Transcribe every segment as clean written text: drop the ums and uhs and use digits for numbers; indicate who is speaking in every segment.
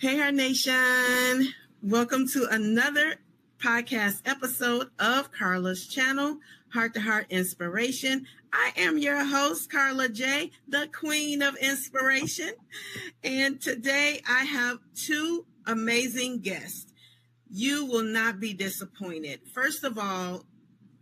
Speaker 1: Hey, Heart Nation. Welcome to another podcast episode of Carla's Channel, Heart to Heart Inspiration. I am your host, Carla J, the Queen of Inspiration. And today I have two amazing guests. You will not be disappointed. First of all,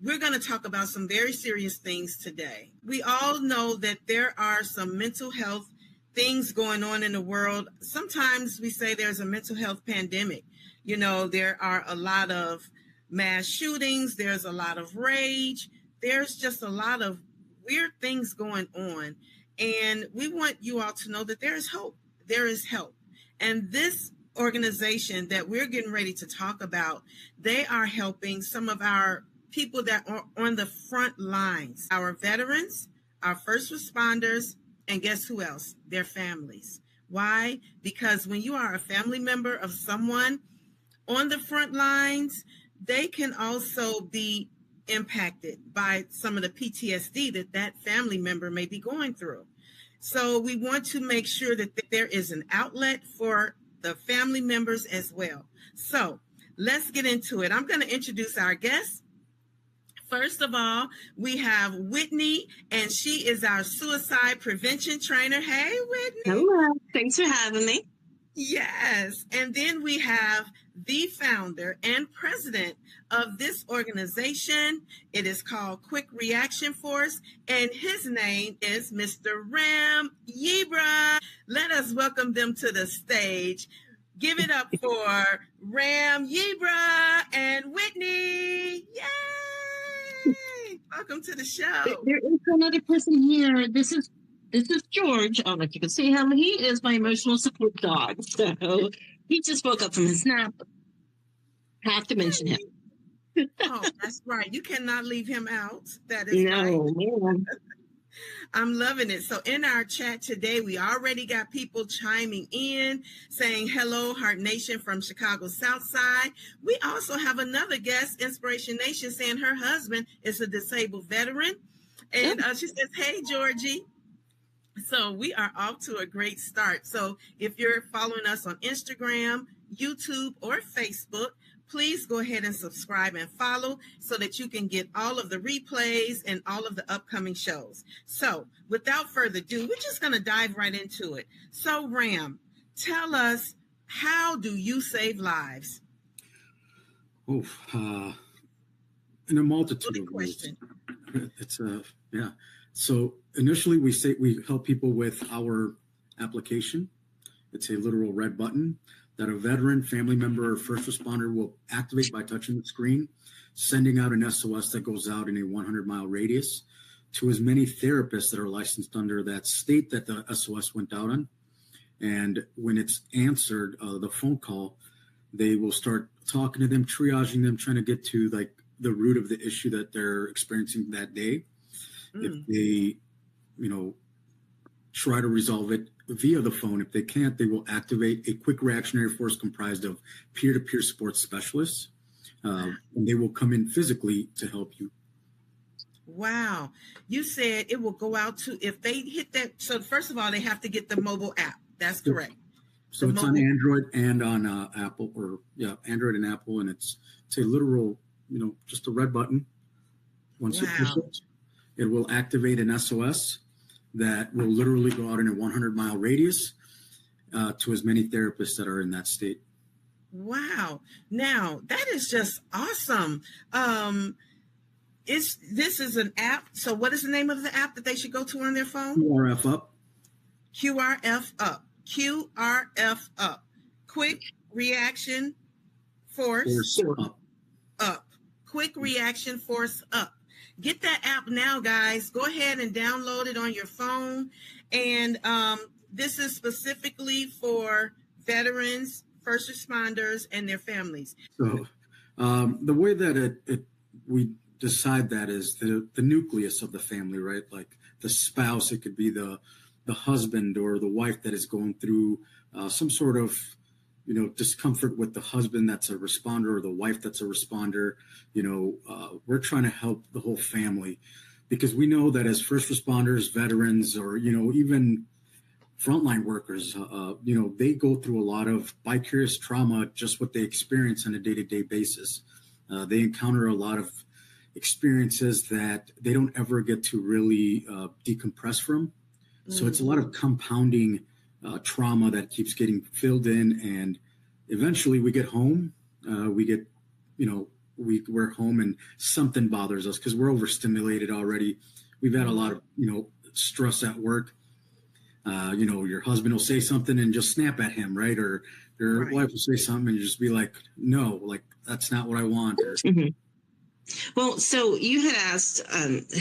Speaker 1: we're going to talk about some very serious things today. We all know that there are some mental health things going on in the world. Sometimes we say there's a mental health pandemic. You know, there are a lot of mass shootings. There's a lot of rage. There's just a lot of weird things going on. And we want you all to know that there is hope. There is help. And this organization that we're getting ready to talk about, they are helping some of our people that are on the front lines, our veterans, our first responders, and guess who else? Their families. Why? Because when you are a family member of someone on the front lines, they can also be impacted by some of the PTSD that family member may be going through. So we want to make sure that there is an outlet for the family members as well. So let's get into it. I'm going to introduce our guests. First of all, we have Whitney, and she is our suicide prevention trainer. Hey, Whitney.
Speaker 2: Hello. Thanks for having me.
Speaker 1: Yes. And then we have the founder and president of this organization. It is called Quick Reaction Force, and his name is Mr. Ram Yebra. Let us welcome them to the stage. Give it up for Ram Yebra and Whitney. Yay! Welcome to the show.
Speaker 2: There is another person here. This is George. I don't know if you can see him. He is my emotional support dog. So he just woke up from his nap. Have to mention him.
Speaker 1: Oh, that's right. You cannot leave him out. That is
Speaker 2: no,
Speaker 1: right.
Speaker 2: Man.
Speaker 1: I'm loving it. So in our chat today, we already got people chiming in saying hello, Heart Nation from Chicago South Side. We also have another guest, Inspiration Nation, saying her husband is a disabled veteran. And she says, hey, Georgie. So we are off to a great start. So if you're following us on Instagram, YouTube, or Facebook, please go ahead and subscribe and follow so that you can get all of the replays and all of the upcoming shows. So without further ado, we're just going to dive right into it. So Ram, tell us, how do you save lives?
Speaker 3: In a multitude of ways. It's yeah. So initially we help people with our application. It's a literal red button that a veteran, family member, or first responder will activate by touching the screen, sending out an SOS that goes out in a 100-mile radius to as many therapists that are licensed under that state that the SOS went out on. And when it's answered, the phone call, they will start talking to them, triaging them, trying to get to like the root of the issue that they're experiencing that day. If they, try to resolve it via the phone. If they can't, they will activate a quick reactionary force comprised of peer-to-peer support specialists, and they will come in physically to help you.
Speaker 1: Wow. You said it will go out to, if they hit that, so first of all, they have to get the mobile app. That's correct.
Speaker 3: So it's on Android and on Apple, Android and Apple, and it's a literal, just a red button. Once you push it, it will activate an SOS that will literally go out in a 100-mile radius to as many therapists that are in that state.
Speaker 1: Wow. Now, that is just awesome. This is an app. So what is the name of the app that they should go to on their phone?
Speaker 3: QRFup.
Speaker 1: QRFup. QRFup. Quick Reaction Force Up. Quick Reaction Force Up. Get that app now, guys. Go ahead and download it on your phone. And this is specifically for veterans, first responders, and their families.
Speaker 3: So the way that we decide that is the nucleus of the family, right? Like the spouse, it could be the husband or the wife that is going through some sort of discomfort with the husband that's a responder or the wife that's a responder. We're trying to help the whole family because we know that as first responders, veterans, or even frontline workers, they go through a lot of vicarious trauma, just what they experience on a day-to-day basis. They encounter a lot of experiences that they don't ever get to really decompress from. So it's a lot of compounding trauma that keeps getting filled in, and eventually we get home, we're home and something bothers us because we're overstimulated already. We've had a lot of, stress at work. Your husband will say something and just snap at him, right? Or your wife will say something and you just be like, no, like, that's not what I want. Or,
Speaker 2: Well, so you had asked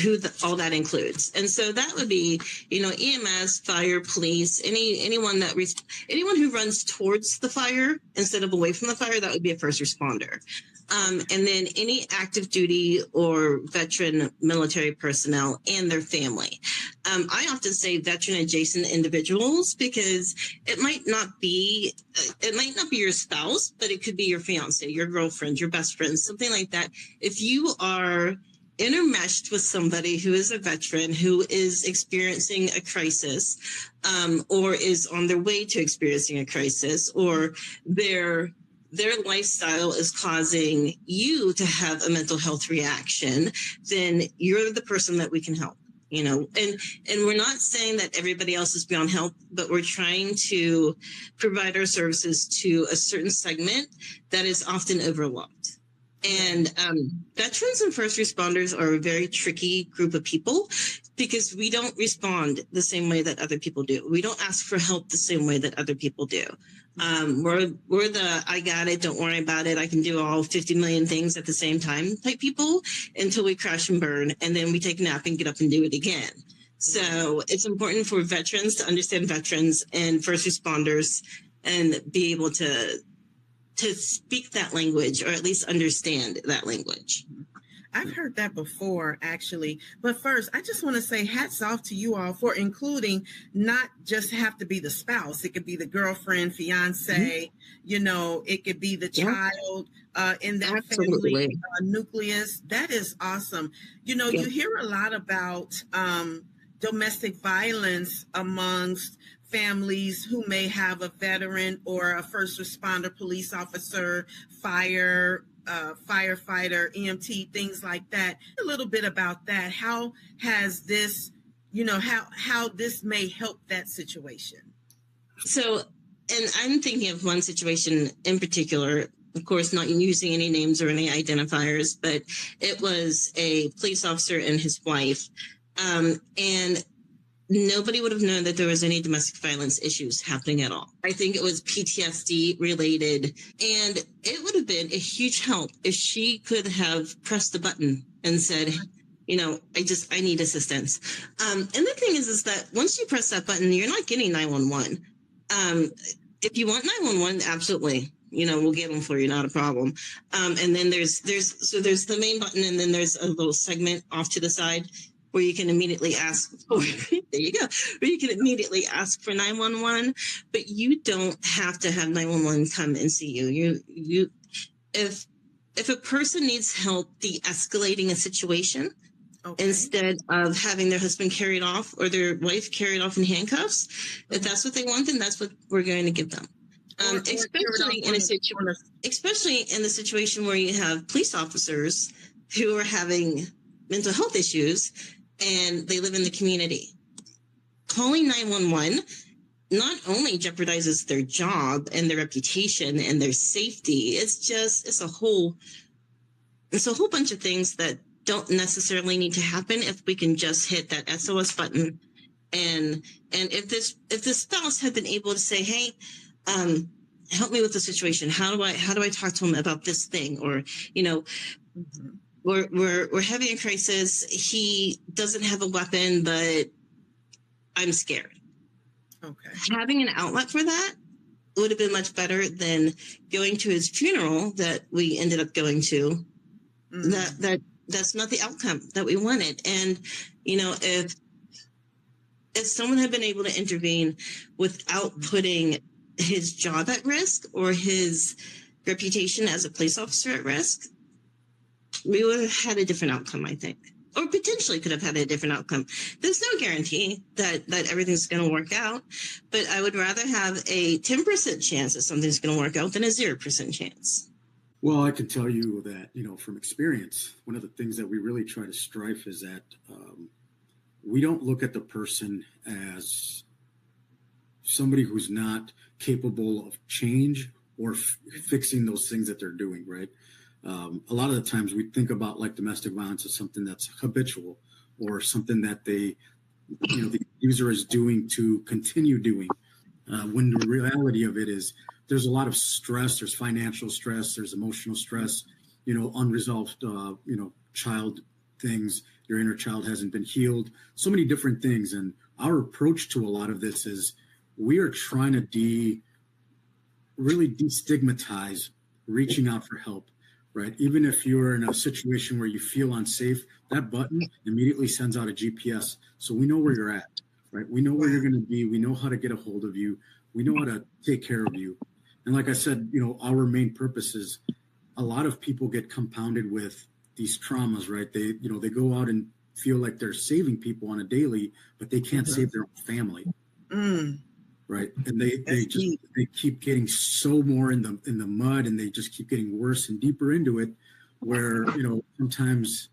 Speaker 2: who all that includes, and so that would be, EMS, fire, police, anyone who runs towards the fire instead of away from the fire. That would be a first responder, and then any active duty or veteran military personnel and their family. I often say veteran adjacent individuals because it might not be your spouse, but it could be your fiance, your girlfriend, your best friend, something like that. If you are intermeshed with somebody who is a veteran who is experiencing a crisis, or is on their way to experiencing a crisis, or their lifestyle is causing you to have a mental health reaction, then you're the person that we can help. And we're not saying that everybody else is beyond help, but we're trying to provide our services to a certain segment that is often overlooked. And veterans and first responders are a very tricky group of people because we don't respond the same way that other people do. We don't ask for help the same way that other people do. We're the I got it, don't worry about it, I can do all 50 million things at the same time type people until we crash and burn, and then we take a nap and get up and do it again. So it's important for veterans to understand veterans and first responders and be able to speak that language, or at least understand that language.
Speaker 1: I've heard that before, actually. But first, I just want to say hats off to you all for including not just have to be the spouse. It could be the girlfriend, fiance, it could be the child in that family nucleus. That is awesome. You hear a lot about domestic violence amongst families who may have a veteran or a first responder, police officer, firefighter, EMT, things like that. A little bit about that. How has this, how this may help that situation? So,
Speaker 2: and I'm thinking of one situation in particular, of course, not using any names or any identifiers, but it was a police officer and his wife. And nobody would have known that there was any domestic violence issues happening at all. I think it was PTSD related. And it would have been a huge help if she could have pressed the button and said, I need assistance. And the thing is that once you press that button, you're not getting 911. If you want 911, absolutely. We'll get them for you, not a problem. And then there's the main button, and then there's a little segment off to the side where you can immediately ask for, there you go, where you can immediately ask for 911, but you don't have to have 911 come and see you. If a person needs help de-escalating a situation, instead of having their husband carried off or their wife carried off in handcuffs, if that's what they want, then that's what we're going to give them. Especially in the situation where you have police officers who are having mental health issues and they live in the community. Calling 911 not only jeopardizes their job and their reputation and their safety, it's a whole bunch of things that don't necessarily need to happen if we can just hit that SOS button. And if the spouse had been able to say, hey, help me with the situation. How do I talk to him about this thing? Or, we're having a crisis. He doesn't have a weapon, but I'm scared. Okay. Having an outlet for that would have been much better than going to his funeral that we ended up going to. That's not the outcome that we wanted. And, if someone had been able to intervene without putting his job at risk or his reputation as a police officer at risk, we would have had a different outcome, I think. or potentially could have had a different outcome. There's no guarantee that everything's going to work out, but I would rather have a 10% chance that something's going to work out than a 0% chance.
Speaker 3: Well, I can tell you that, from experience, one of the things that we really try to strive is that we don't look at the person as somebody who's not capable of change or fixing those things that they're doing, right? A lot of the times we think about like domestic violence as something that's habitual or something that the user is doing to continue doing. When the reality of it is there's a lot of stress, there's financial stress, there's emotional stress, unresolved, child things, your inner child hasn't been healed, so many different things. And our approach to a lot of this is we are trying to really destigmatize reaching out for help, right? Even if you're in a situation where you feel unsafe, that button immediately sends out a GPS. So we know where you're at, right? We know where you're going to be. We know how to get a hold of you. We know how to take care of you. And like I said, our main purpose is a lot of people get compounded with these traumas, right? They go out and feel like they're saving people on a daily, but they can't save their own family. Right. And they keep getting so more in the mud, and they just keep getting worse and deeper into it, where, sometimes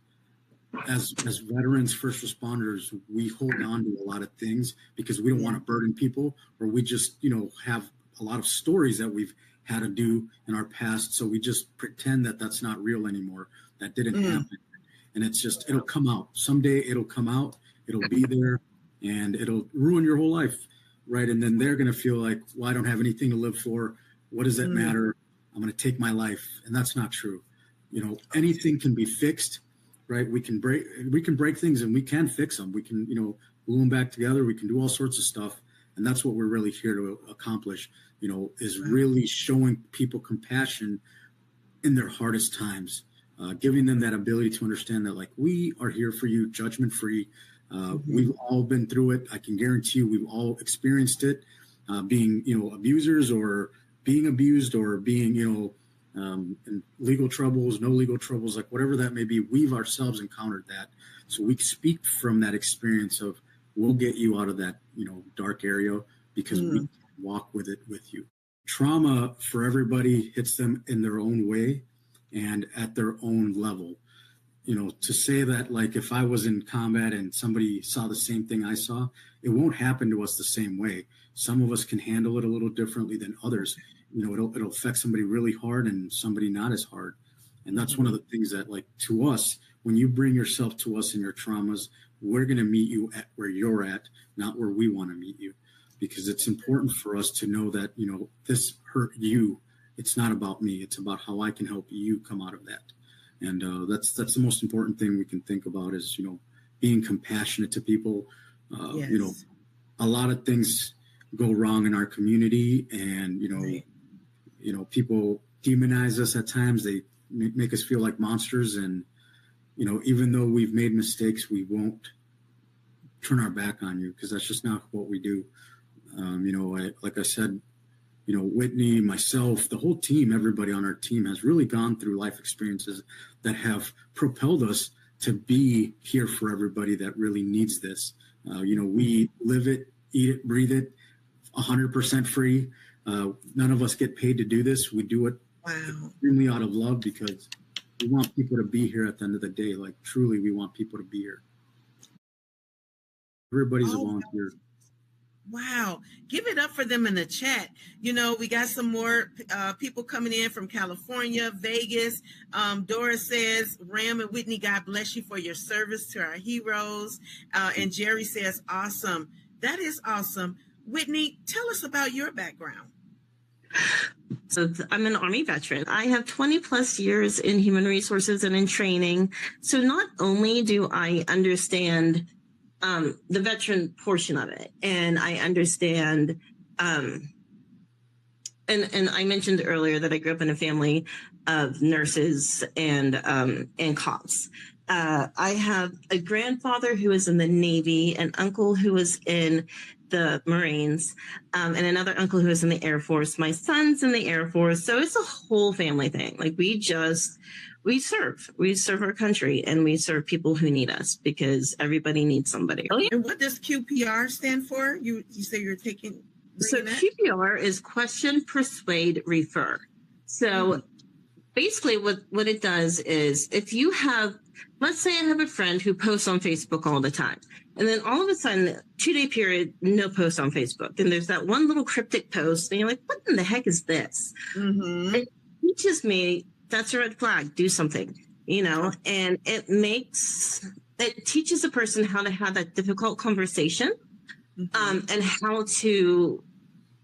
Speaker 3: as veterans, first responders, we hold on to a lot of things because we don't want to burden people, or we just, have a lot of stories that we've had to do in our past. So we just pretend that that's not real anymore. That didn't happen. And it's just, it'll come out. Someday it'll come out, it'll be there, and it'll ruin your whole life. Right. And then they're going to feel like, well, I don't have anything to live for. What does that matter? I'm going to take my life. And that's not true. Anything can be fixed. Right. We can break things, and we can fix them. We can, glue them back together. We can do all sorts of stuff. And that's what we're really here to accomplish, is really showing people compassion in their hardest times, giving them that ability to understand that, like, we are here for you, judgment free. We've all been through it. I can guarantee you we've all experienced it, being, abusers, or being abused, or being, in legal troubles, no legal troubles, like whatever that may be. We've ourselves encountered that. So we speak from that experience of, we'll get you out of that, dark area, because we can walk with it with you. Trauma for everybody hits them in their own way and at their own level. To say that, like, if I was in combat and somebody saw the same thing I saw, it won't happen to us the same way. Some of us can handle it a little differently than others. It'll affect somebody really hard and somebody not as hard. And that's one of the things that, like, to us, when you bring yourself to us in your traumas, we're going to meet you at where you're at, not where we want to meet you. Because it's important for us to know that, this hurt you. It's not about me. It's about how I can help you come out of that. And that's the most important thing we can think about is, being compassionate to people. A lot of things go wrong in our community, and, people demonize us at times. They make us feel like monsters. And, even though we've made mistakes, we won't turn our back on you, because that's just not what we do. Like I said, Whitney, myself, the whole team, everybody on our team has really gone through life experiences that have propelled us to be here for everybody that really needs this. We live it, eat it, breathe it, 100% free. None of us get paid to do this. We do it extremely out of love, because we want people to be here at the end of the day. Like, truly, we want people to be here. Everybody's a volunteer.
Speaker 1: Wow. Give it up for them in the chat. We got some more people coming in from California, Vegas. Doris says, Ram and Whitney, God bless you for your service to our heroes. And Jerry says, awesome. That is awesome. Whitney, tell us about your background.
Speaker 2: So I'm an Army veteran. I have 20 plus years in human resources and in training. So not only do I understand the veteran portion of it, and I understand, and I mentioned earlier that I grew up in a family of nurses and cops. I have a grandfather who was in the Navy, an uncle who was in the Marines, and another uncle who was in the Air Force. My son's in the Air Force. So it's a whole family thing. Like, we just we serve our country, and we serve people who need us, because everybody needs somebody.
Speaker 1: And what does QPR stand for? You say you're taking.
Speaker 2: So QPR is question, persuade, refer. So basically what it does is, if you have, let's say I have a friend who posts on Facebook all the time, and then all of a sudden, 2-day period, no post on Facebook. And there's that one little cryptic post, and you're like, what in the heck is this? It teaches me that's a red flag, do something, and it teaches a person how to have that difficult conversation, and how to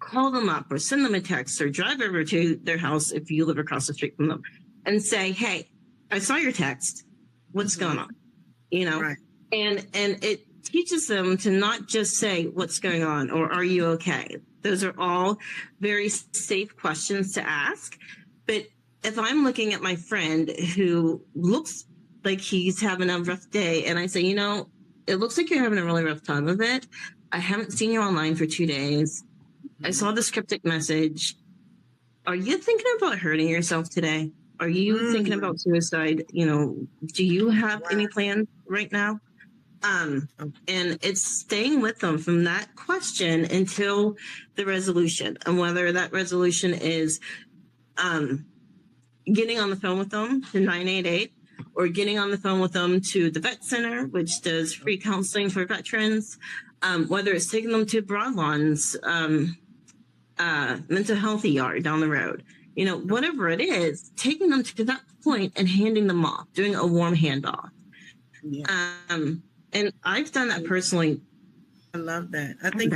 Speaker 2: call them up or send them a text or drive over to their house if you live across the street from them and say, hey, I saw your text. What's going on?
Speaker 1: Right.
Speaker 2: And it teaches them to not just say what's going on or are you okay? Those are all very safe questions to ask. But if I'm looking at my friend who looks like he's having a rough day, and I say, it looks like you're having a really rough time of it. I haven't seen you online for 2 days. I saw this cryptic message. Are you thinking about hurting yourself today? Are you thinking about suicide? Do you have any plans right now? And it's staying with them from that question until the resolution. And whether that resolution is getting on the phone with them to 988, or getting on the phone with them to the vet center, which does free counseling for veterans, whether it's taking them to Broadlawn's mental health ER down the road, whatever it is, taking them to that point and handing them off, doing a warm handoff. Yeah. And I've done that personally.
Speaker 1: I love that. I think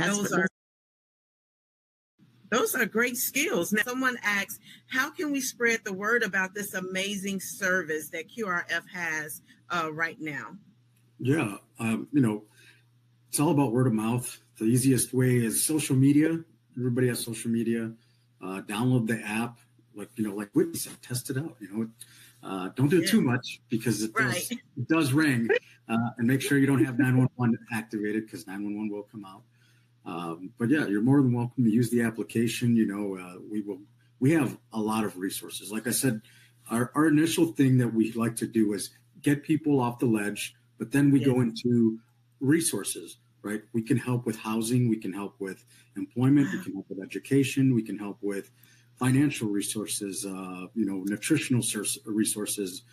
Speaker 1: those are great skills. Now, someone asks, how can we spread the word about this amazing service that QRF has right now? Yeah,
Speaker 3: it's all about word of mouth. The easiest way is social media. Everybody has social media. Download the app, like Whitney said, test it out. Don't do it too much, because it does ring. And make sure you don't have 911 activated, because 911 will come out. But yeah, you're more than welcome to use the application. We have a lot of resources. Like I said, our initial thing that we like to do is get people off the ledge, but then we go into resources, right? We can help with housing. We can help with employment. We can help with education. We can help with financial resources, nutritional resources,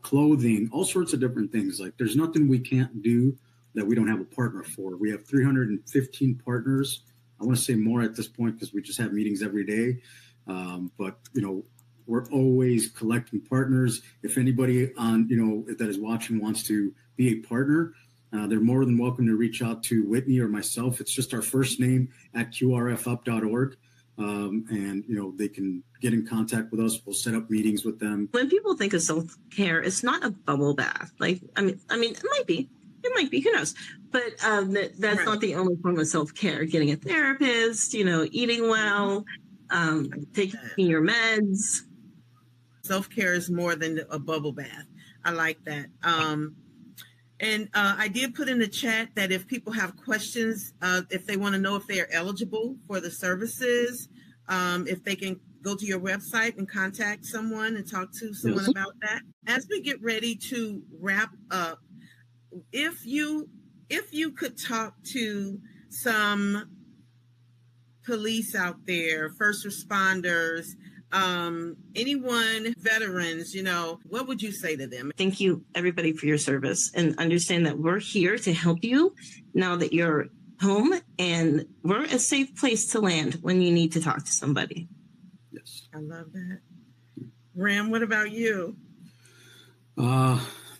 Speaker 3: clothing, all sorts of different things. Like, there's nothing we can't do that we don't have a partner for. We have 315 partners. I want to say more at this point, because we just have meetings every day. But we're always collecting partners. If anybody that is watching wants to be a partner, they're more than welcome to reach out to Whitney or myself. It's just our first name at QRFup.org. And they can get in contact with us. We'll set up meetings with them.
Speaker 2: When people think of self-care, it's not a bubble bath. Like, I mean, it might be, who knows? But that's not the only form of self-care. Getting a therapist, eating well, taking your meds.
Speaker 1: Self-care is more than a bubble bath. I like that. And I did put in the chat that if people have questions, if they want to know if they are eligible for the services, if they can go to your website and contact someone and talk to someone about that. As we get ready to wrap up, if you could talk to some police out there, first responders, anyone, veterans, what would you say to them?
Speaker 2: Thank you, everybody, for your service, and understand that we're here to help you now that you're home, and we're a safe place to land when you need to talk to somebody.
Speaker 3: Yes.
Speaker 1: I love that. Ram, what about you?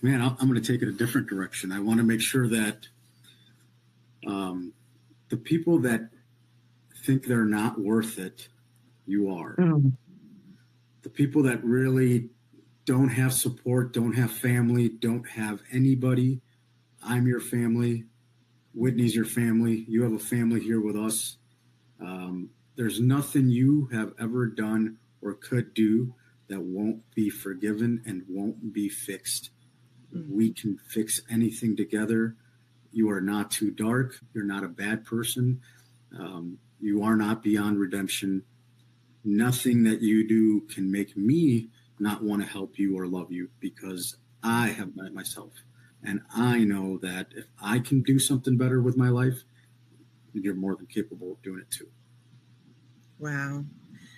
Speaker 3: Man, I'm going to take it a different direction. I want to make sure that the people that think they're not worth it, you are. The people that really don't have support, don't have family, don't have anybody, I'm your family. Whitney's your family. You have a family here with us. There's nothing you have ever done or could do that won't be forgiven and won't be fixed. We can fix anything together. You are not too dark. You're not a bad person. You are not beyond redemption. Nothing that you do can make me not want to help you or love you, because I have done it myself. And I know that if I can do something better with my life, you're more than capable of doing it too.
Speaker 1: Wow.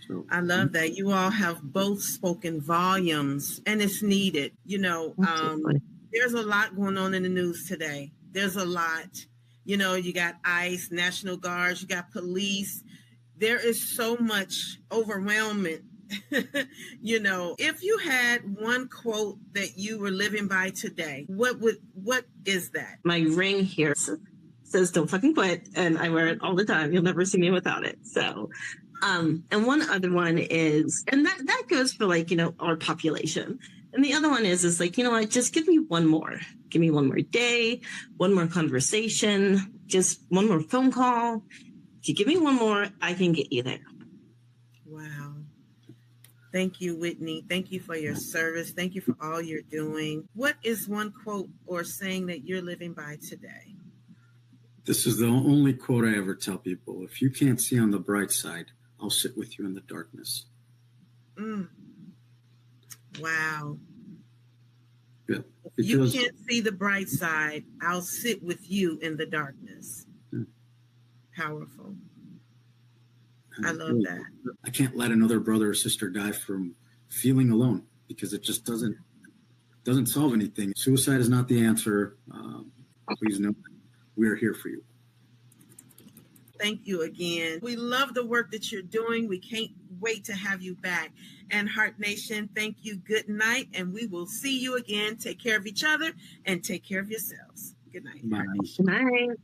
Speaker 3: So,
Speaker 1: I love that. You all have both spoken volumes, and it's needed. There's a lot going on in the news today. There's a lot. You got ICE, National Guards, you got police. There is so much overwhelming. If you had one quote that you were living by today, what is that?
Speaker 2: My ring here says "Don't fucking quit," and I wear it all the time. You'll never see me without it. So, and one other one is, and that goes for our population. And the other one is like, you know what? Just give me one more. Give me one more day, one more conversation, just one more phone call. If you give me one more, I can get you there.
Speaker 1: Wow. Thank you, Whitney. Thank you for your service. Thank you for all you're doing. What is one quote or saying that you're living by today?
Speaker 3: This is the only quote I ever tell people. If you can't see on the bright side, I'll sit with you in the darkness.
Speaker 1: Wow.
Speaker 3: Yeah,
Speaker 1: if you can't see the bright side, I'll sit with you in the darkness. Powerful. I love that.
Speaker 3: I can't let another brother or sister die from feeling alone, because it just doesn't solve anything. Suicide is not the answer. Please know we're here for you.
Speaker 1: Thank you again. We love the work that you're doing. We can't wait to have you back. And Heart Nation, thank you. Good night. And we will see you again. Take care of each other and take care of yourselves. Good night.
Speaker 3: Bye.
Speaker 1: Heart Nation.
Speaker 2: Good night.